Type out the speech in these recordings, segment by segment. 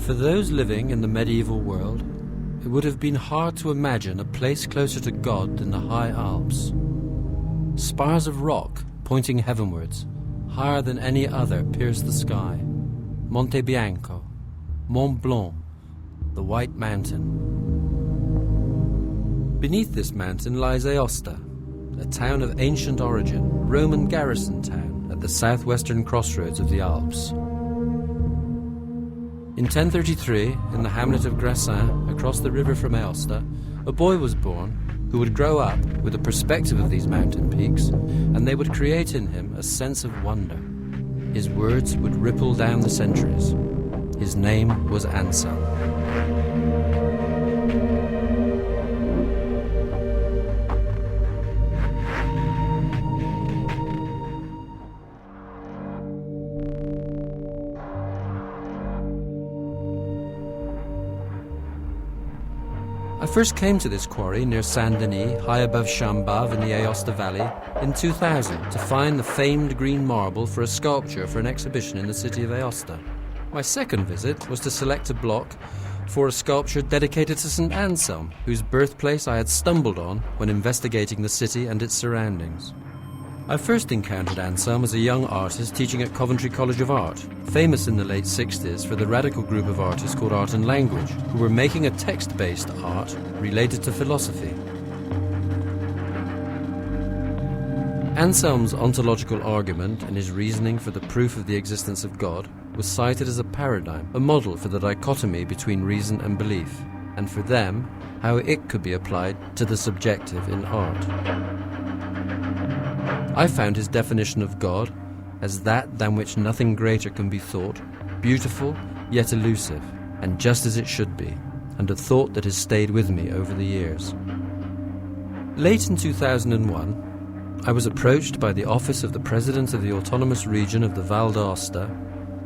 For those living in the medieval world, it would have been hard to imagine a place closer to God than the High Alps. Spars of rock pointing heavenwards, higher than any other, pierce the sky. Monte Bianco, Mont Blanc, the White Mountain. Beneath this mountain lies Aosta, a town of ancient origin, Roman garrison town at the southwestern crossroads of the Alps. In 1033, in the hamlet of Grassin, across the river from Aosta, a boy was born who would grow up with a perspective of these mountain peaks, and they would create in him a sense of wonder. His words would ripple down the centuries. His name was Anselm. I first came to this quarry near Saint-Denis, high above Chambave in the Aosta Valley, in 2000 to find the famed green marble for a sculpture for an exhibition in the city of Aosta. My second visit was to select a block for a sculpture dedicated to St. Anselm, whose birthplace I had stumbled on when investigating the city and its surroundings. I first encountered Anselm as a young artist teaching at Coventry College of Art, famous in the late 60s for the radical group of artists called Art and Language, who were making a text-based art related to philosophy. Anselm's ontological argument and his reasoning for the proof of the existence of God was cited as a paradigm, a model for the dichotomy between reason and belief, and for them, how it could be applied to the subjective in art. I found his definition of God as that than which nothing greater can be thought, beautiful yet elusive, and just as it should be, and a thought that has stayed with me over the years. Late in 2001, I was approached by the office of the President of the Autonomous Region of the Val d'Aosta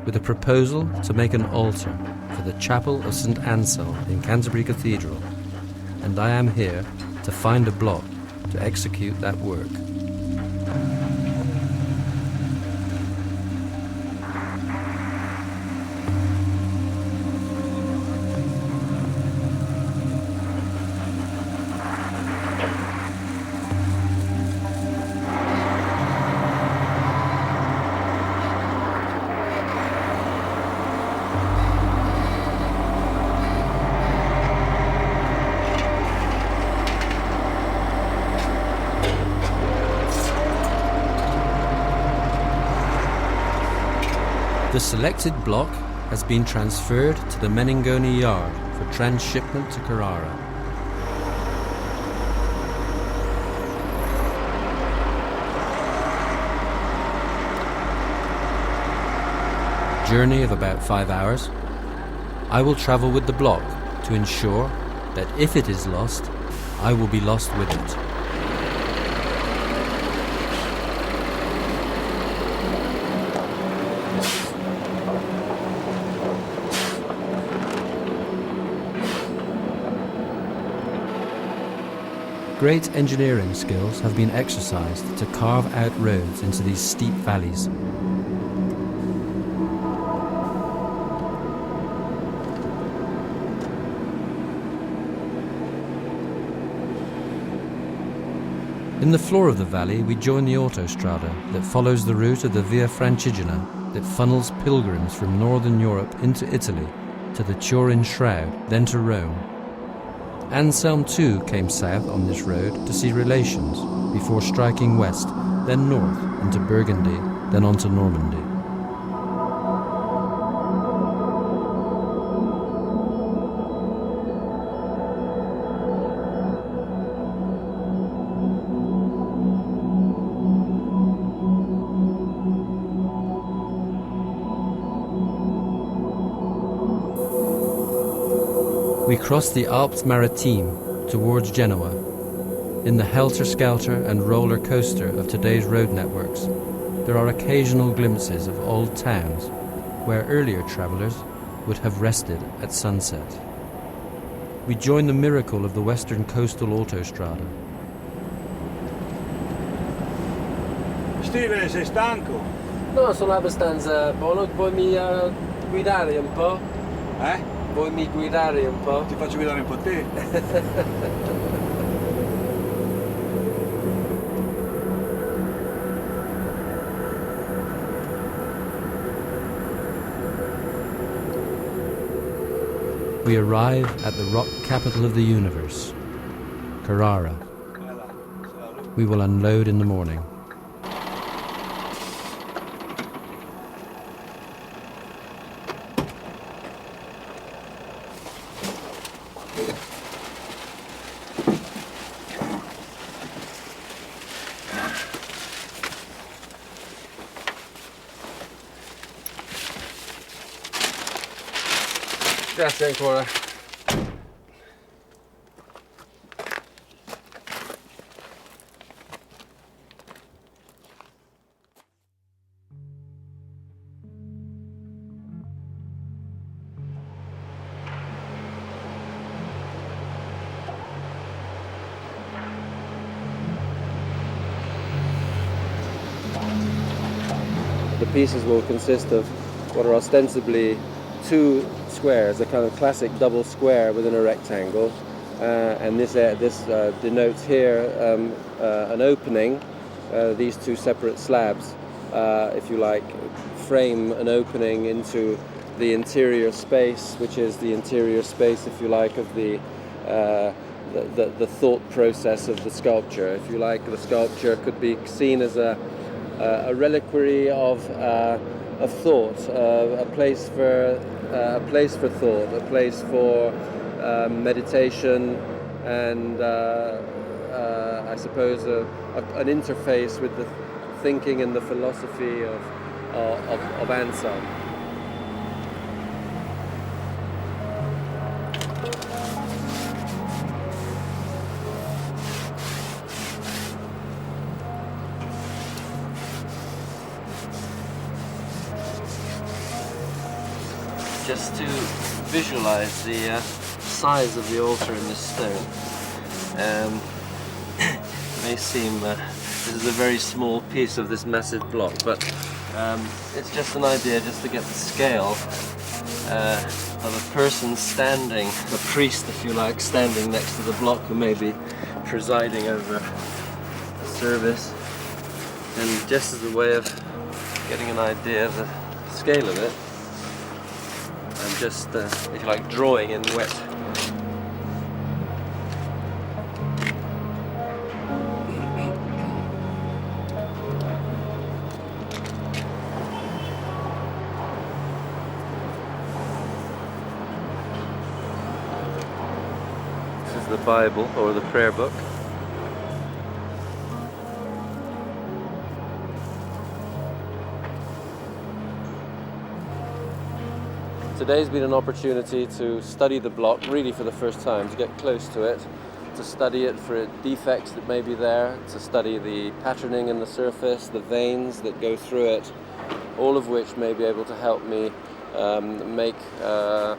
with a proposal to make an altar for the Chapel of St. Anselm in Canterbury Cathedral, and I am here to find a block to execute that work. The selected block has been transferred to the Meningoni yard for transshipment to Carrara. Journey of about 5 hours. I will travel with the block to ensure that if it is lost, I will be lost with it. Great engineering skills have been exercised to carve out roads into these steep valleys. In the floor of the valley, we join the autostrada that follows the route of the Via Francigena that funnels pilgrims from northern Europe into Italy, to the Turin Shroud, then to Rome. Anselm too came south on this road to see relations, before striking west, then north into Burgundy, then on to Normandy. We cross the Alpes Maritimes towards Genoa. In the helter-skelter and roller coaster of today's road networks, there are occasional glimpses of old towns where earlier travellers would have rested at sunset. We join the miracle of the western coastal autostrada. Steven, sei stanco? No, sono abbastanza buono, puoi guidare un po'? Vuoi mi guidare un po'? Ti faccio guidare un po' te. We arrive at the rock capital of the universe, Carrara. We will unload in the morning. Grazie ancora. The pieces will consist of what are ostensibly two squares, a kind of classic double square within a rectangle, and this denotes here an opening. These two separate slabs, if you like, frame an opening into the interior space, which is the interior space, if you like, of the thought process of the sculpture. If you like, the sculpture could be seen as a reliquary of thought, a place for thought, a place for meditation, and I suppose an interface with the thinking and the philosophy of Anselm. Just to visualize the size of the altar in this stone. It may seem this is a very small piece of this massive block, but it's just an idea just to get the scale of a person standing, a priest if you like, standing next to the block who may be presiding over a service, and just as a way of getting an idea of the scale of it, I'm just, if you like, drawing in wet. This is the Bible, or the prayer book. Today's been an opportunity to study the block really for the first time, to get close to it, to study it for defects that may be there, to study the patterning in the surface, the veins that go through it, all of which may be able to help me make a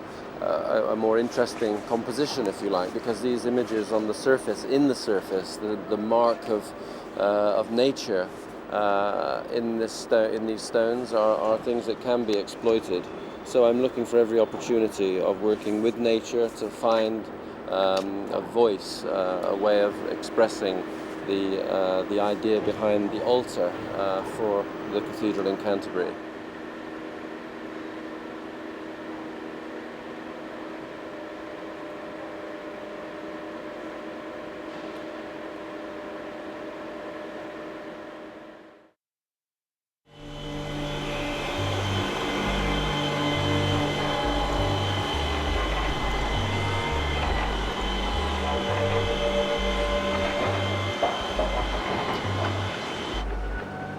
more interesting composition, if you like, because these images on the surface, in the surface, the mark of nature in these stones are things that can be exploited. So I'm looking for every opportunity of working with nature to find a voice, a way of expressing the idea behind the altar for the cathedral in Canterbury.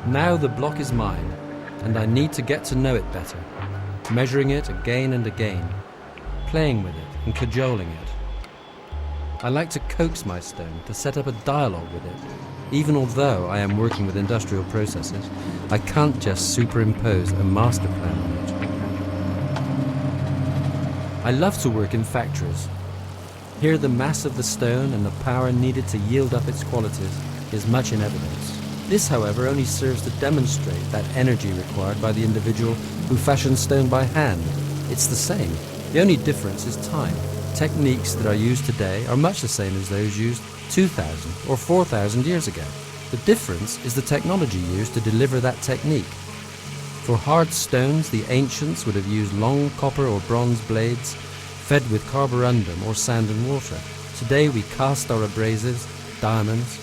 Now the block is mine, and I need to get to know it better, measuring it again and again, playing with it and cajoling it. I like to coax my stone, to set up a dialogue with it. Even although I am working with industrial processes, I can't just superimpose a master plan on it. I love to work in factories. Here the mass of the stone and the power needed to yield up its qualities is much in evidence. This, however, only serves to demonstrate that energy required by the individual who fashions stone by hand. It's the same. The only difference is time. Techniques that are used today are much the same as those used 2,000 or 4,000 years ago. The difference is the technology used to deliver that technique. For hard stones, the ancients would have used long copper or bronze blades fed with carborundum or sand and water. Today we cast our abrasives, diamonds,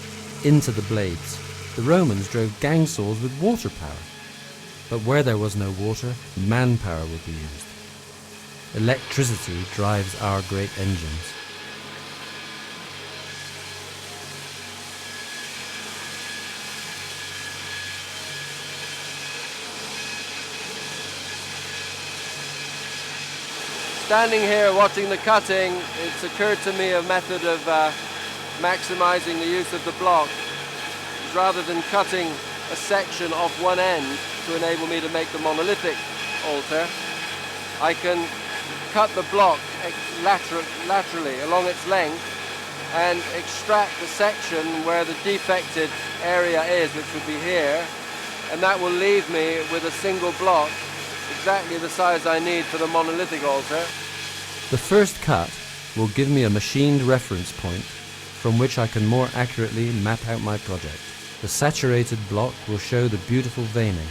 into the blades. The Romans drove gang saws with water power. But where there was no water, manpower would be used. Electricity drives our great engines. Standing here watching the cutting, it's occurred to me a method of maximizing the use of the block. Rather than cutting a section off one end to enable me to make the monolithic altar, I can cut the block laterally along its length and extract the section where the defected area is, which would be here, and that will leave me with a single block exactly the size I need for the monolithic altar. The first cut will give me a machined reference point from which I can more accurately map out my project. The saturated block will show the beautiful veining,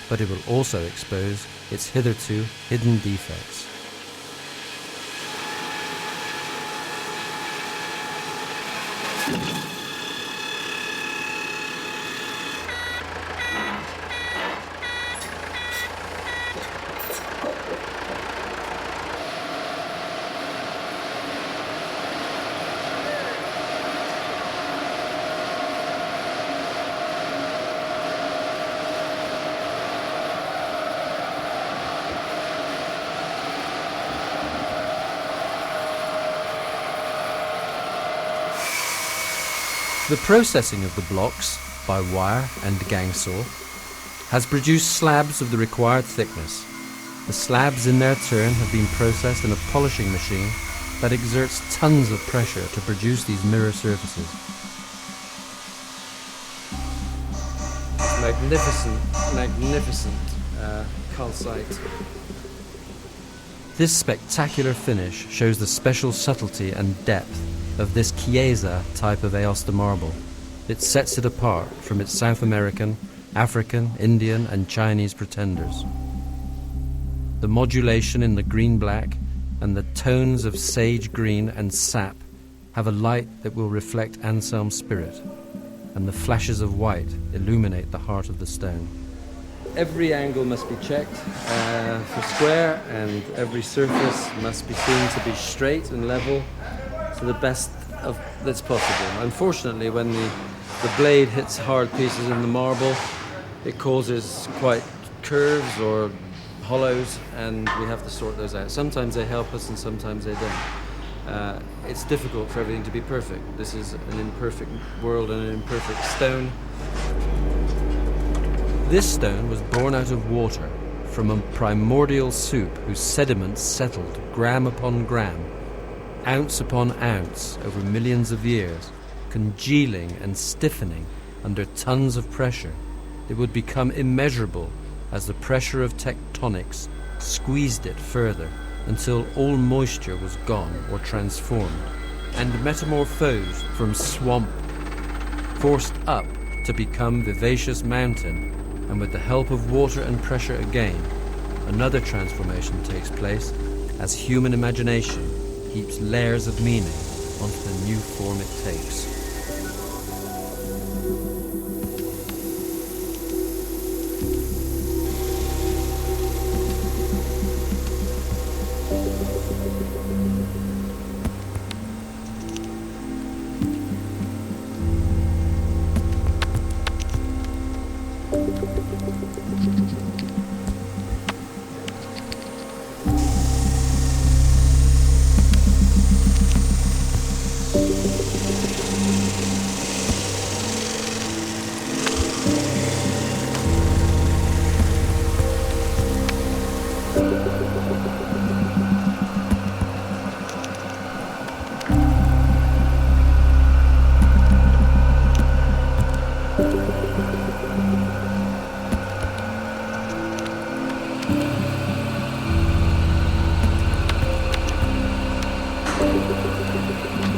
but it will also expose its hitherto hidden defects. The processing of the blocks by wire and gang saw has produced slabs of the required thickness. The slabs in their turn have been processed in a polishing machine that exerts tons of pressure to produce these mirror surfaces. Magnificent calcite. This spectacular finish shows the special subtlety and depth of this Chiesa type of Aosta marble. It sets it apart from its South American, African, Indian and Chinese pretenders. The modulation in the green-black and the tones of sage green and sap have a light that will reflect Anselm's spirit, and the flashes of white illuminate the heart of the stone. Every angle must be checked for square, and every surface must be seen to be straight and level to the best that's possible. Unfortunately, when the blade hits hard pieces in the marble, it causes quite curves or hollows, and we have to sort those out. Sometimes they help us and sometimes they don't. It's difficult for everything to be perfect. This is an imperfect world and an imperfect stone. This stone was born out of water from a primordial soup whose sediments settled gram upon gram, ounce upon ounce over millions of years, congealing and stiffening under tons of pressure. It would become immeasurable as the pressure of tectonics squeezed it further until all moisture was gone or transformed, and metamorphosed from swamp, forced up to become vivacious mountain, and with the help of water and pressure again, another transformation takes place as human imagination heaps layers of meaning onto the new form it takes.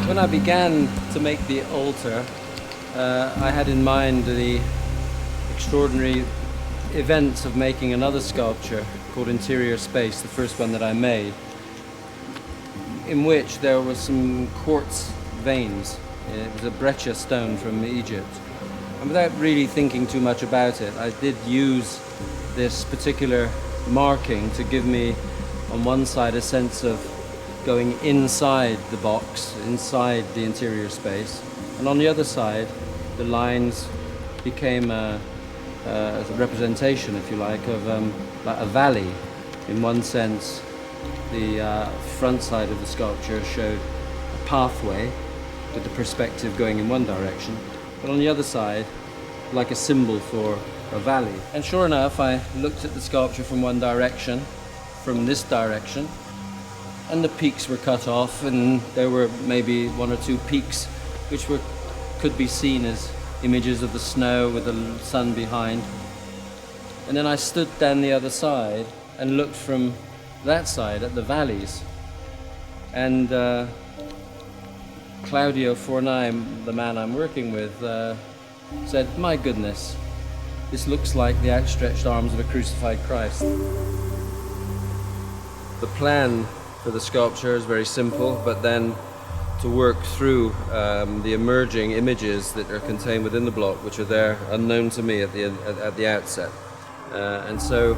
When I began to make the altar, I had in mind the extraordinary event of making another sculpture called Interior Space, the first one that I made, in which there was some quartz veins. It was a breccia stone from Egypt. And without really thinking too much about it, I did use this particular marking to give me, on one side, a sense of going inside the box, inside the interior space, and on the other side, the lines became a representation, if you like, of a valley. In one sense, the front side of the sculpture showed a pathway with the perspective going in one direction, but on the other side, like a symbol for a valley. And sure enough, I looked at the sculpture from one direction, from this direction, and the peaks were cut off, and there were maybe one or two peaks which could be seen as images of the snow with the sun behind. And then I stood down the other side and looked from that side at the valleys. And Claudio Fornai, the man I'm working with, said, "My goodness, this looks like the outstretched arms of a crucified Christ." The plan for the sculpture is very simple, but then to work through the emerging images that are contained within the block, which are there unknown to me at the outset. And so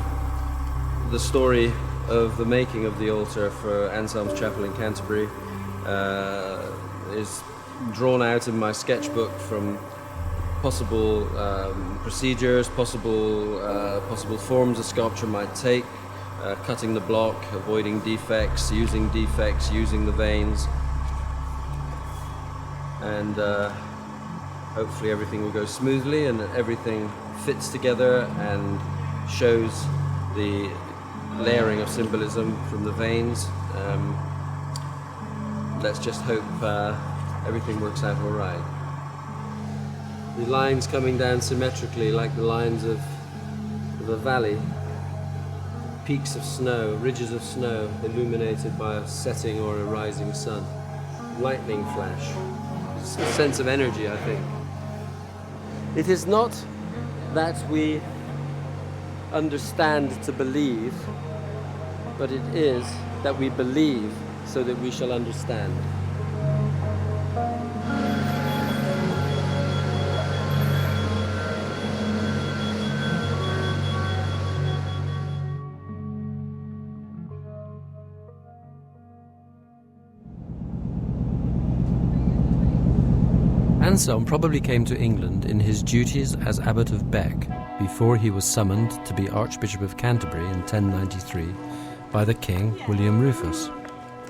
the story of the making of the altar for Anselm's Chapel in Canterbury is drawn out in my sketchbook from possible procedures, possible forms a sculpture might take, cutting the block, avoiding defects, using the veins, and hopefully everything will go smoothly and that everything fits together and shows the layering of symbolism from the veins. Let's just hope everything works out all right. The lines coming down symmetrically like the lines of a valley, peaks of snow, ridges of snow illuminated by a setting or a rising sun, lightning flash. It's a sense of energy, I think. It is not that we understand to believe, but it is that we believe so that we shall understand. Anselm probably came to England in his duties as Abbot of Bec before he was summoned to be Archbishop of Canterbury in 1093 by the King, William Rufus.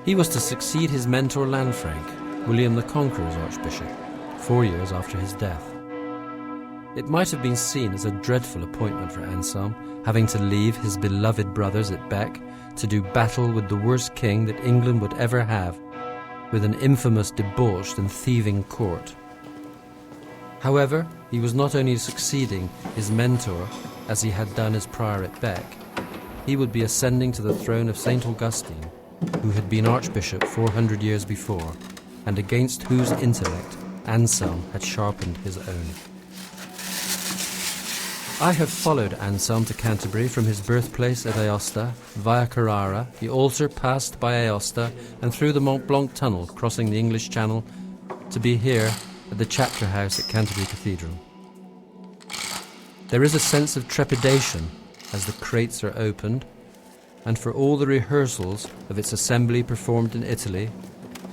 He was to succeed his mentor Lanfranc, William the Conqueror's Archbishop, 4 years after his death. It might have been seen as a dreadful appointment for Anselm, having to leave his beloved brothers at Bec to do battle with the worst king that England would ever have, with an infamous, debauched and thieving court. However, he was not only succeeding his mentor as he had done as prior at Bec, he would be ascending to the throne of St. Augustine, who had been Archbishop 400 years before, and against whose intellect Anselm had sharpened his own. I have followed Anselm to Canterbury from his birthplace at Aosta, via Carrara, the altar passed by Aosta, and through the Mont Blanc tunnel crossing the English Channel to be here at the chapter house at Canterbury Cathedral. There is a sense of trepidation as the crates are opened, and for all the rehearsals of its assembly performed in Italy,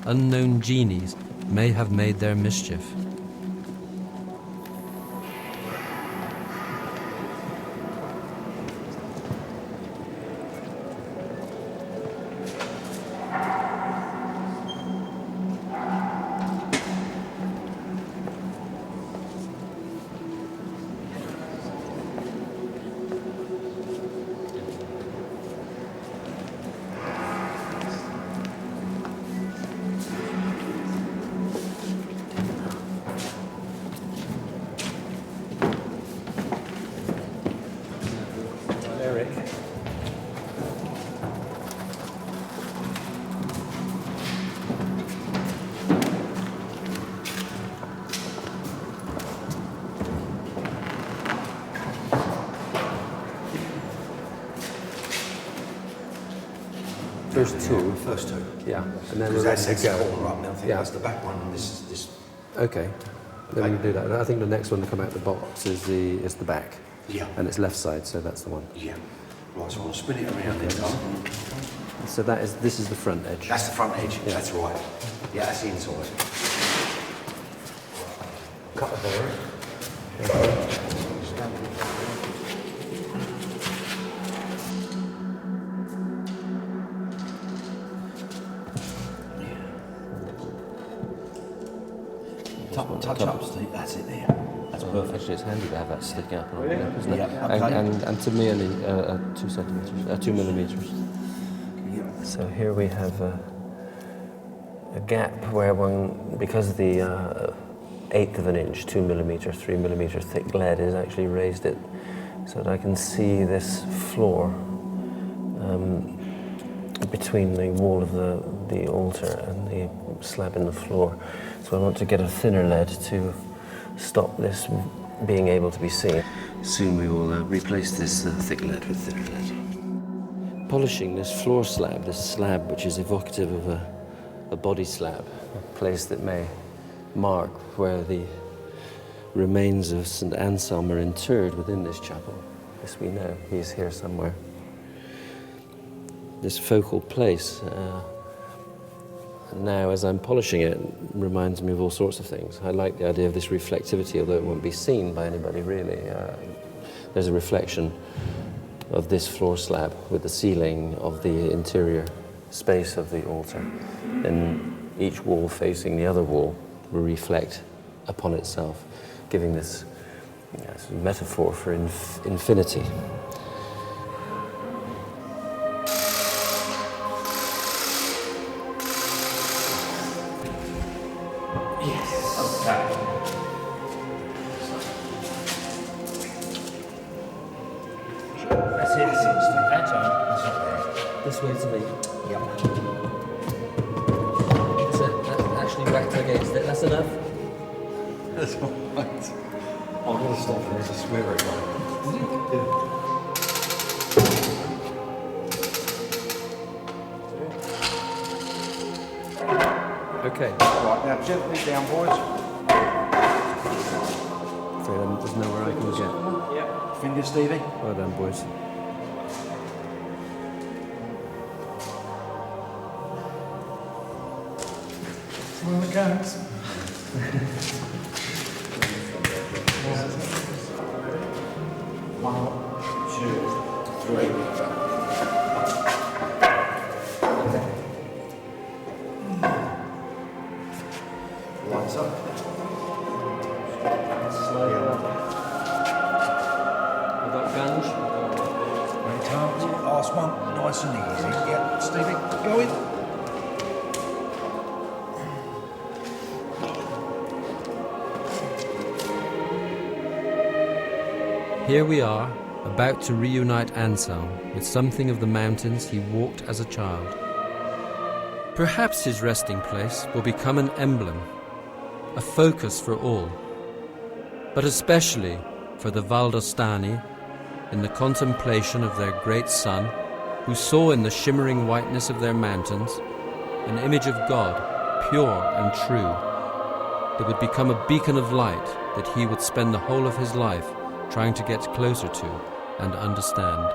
unknown genies may have made their mischief. first two. First two. Yeah, and then Because we're that's ready to go. corner up, and I think Yeah. that's the back one, and this is this. Okay, then we can do that. I think the next one to come out the box is the back. Yeah. And it's left side, so that's the one. Yeah. Right, so I'll spin it around then, Tom. So this is the front edge. That's the front edge. Yeah. That's right. Yeah, that's the inside. Cut the bearing. Touch up, Steve. That's it there. That's perfect. Actually, it's handy to have that sticking up on the lip, isn't it? Yeah, okay. And to me, 2 centimeters, 2 millimeters. Yeah. So here we have a gap where because the 1/8 of an inch, 2 millimeter, 3 millimeter thick lead is actually raised it so that I can see this floor between the wall of the altar and the slab in the floor. So I want to get a thinner lead to stop this being able to be seen. Soon we will replace this thick lead with thinner lead. Polishing this floor slab, this slab which is evocative of a body slab, a place that may mark where the remains of St. Anselm are interred within this chapel. This we know, he's here somewhere. This focal place, now as I'm polishing it, reminds me of all sorts of things. I like the idea of this reflectivity, although it won't be seen by anybody really. There's a reflection of this floor slab with the ceiling of the interior space of the altar. And each wall facing the other wall will reflect upon itself, giving this metaphor for infinity. That's it. That's not there. This way to me. Yep. So that's actually whacked against it. That's enough. That's all right. I'm going to stop there to swear it. Okay. Right, now gently down, boys. Afraid there's nowhere I can get. Yep. Finger, Stevie. Well done, boys. Well, it goes. One, two, three. Lights up. Slide up. We've got guns. Right, last one, nice and easy. Yeah, Stevie, go in. Here we are, about to reunite Anselm with something of the mountains he walked as a child. Perhaps his resting place will become an emblem, a focus for all, but especially for the Valdostani in the contemplation of their great son, who saw in the shimmering whiteness of their mountains an image of God, pure and true. It would become a beacon of light that he would spend the whole of his life trying to get closer to and understand.